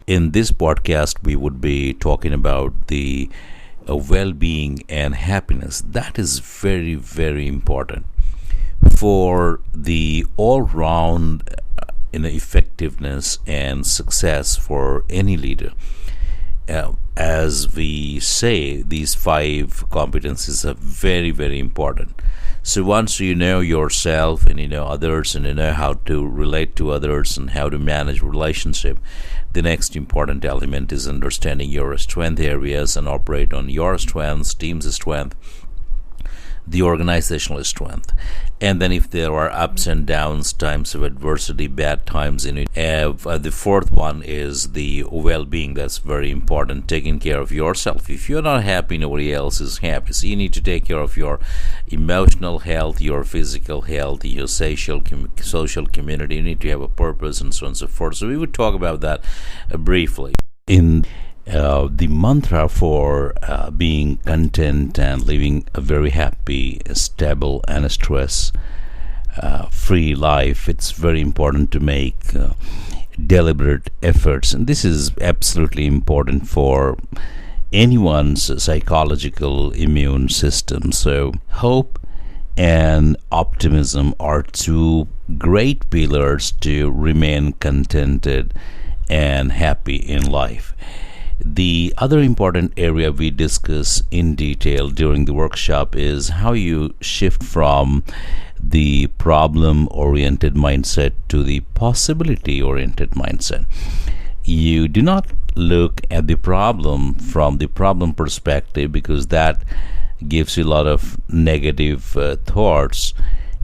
In this podcast, we would be talking about the well-being and happiness. That is very, very important for the all-round effectiveness and success for any leader. As we say, these five competencies are very, very important. So once you know yourself and you know others and you know how to relate to others and how to manage relationship, the next important element is understanding your strength areas and operate on your strengths, team's strength, the organizational strength. And then if there are ups and downs, times of adversity, bad times in it, the fourth one is the well-being. That's very important, taking care of yourself. If you're not happy, nobody else is happy. So you need to take care of your emotional health, your physical health, your social community. You need to have a purpose and so on and so forth. So we would talk about that briefly. In the mantra for being content and living a very happy, stable, and stress free life, it's very important to make deliberate efforts. And this is absolutely important for anyone's psychological immune system. So, hope and optimism are two great pillars to remain contented and happy in life. The other important area we discuss in detail during the workshop is how you shift from the problem-oriented mindset to the possibility-oriented mindset. You do not look at the problem from the problem perspective, because that gives you a lot of negative thoughts,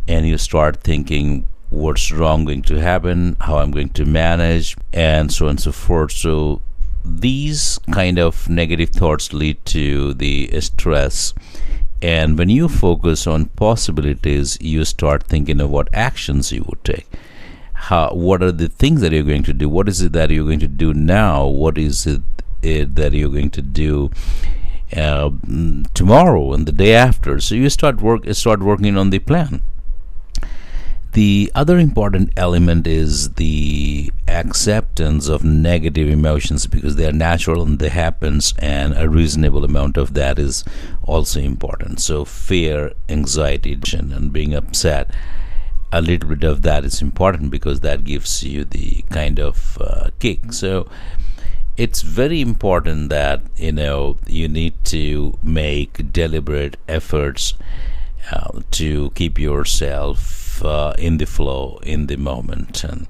and you start thinking what's wrong going to happen, how I'm going to manage, and so on and so forth. So these kind of negative thoughts lead to the stress, and when you focus on possibilities, you start thinking of what actions you would take. What are the things that you're going to do? What is it that you're going to do now? What is it that you're going to do tomorrow and the day after? So you start working on the plan. The other important element is the acceptance of negative emotions, because they are natural and they happen, and a reasonable amount of that is also important. So fear, anxiety, and being upset, a little bit of that is important because that gives you the kind of kick. So it's very important that you need to make deliberate efforts to keep yourself in the flow, in the moment. And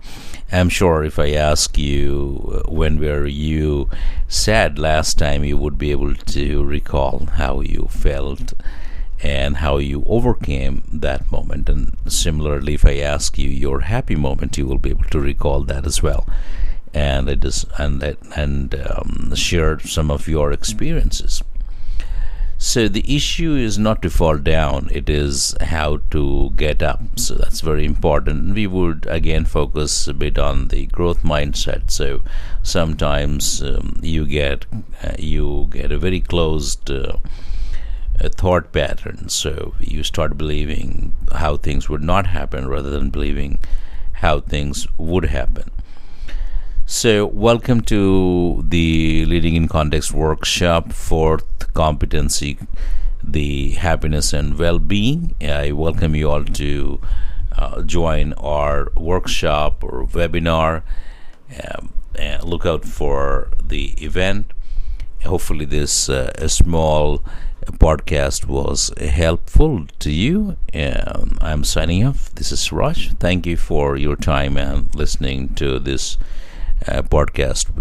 I'm sure if I ask you when were you sad last time, you would be able to recall how you felt and how you overcame that moment. And similarly, if I ask you your happy moment, you will be able to recall that as well, and share some of your experiences. So the issue is not to fall down, it is how to get up. So that's very important. We would again focus a bit on the growth mindset. So sometimes you get a very closed thought pattern. So you start believing how things would not happen rather than believing how things would happen. So welcome to the Leading in Context workshop, fourth competency, the happiness and well-being. I welcome you all to join our workshop or webinar. Look out for the event. Hopefully this small podcast was helpful to you. I'm signing off. This is Raj. Thank you for your time and listening to this podcast.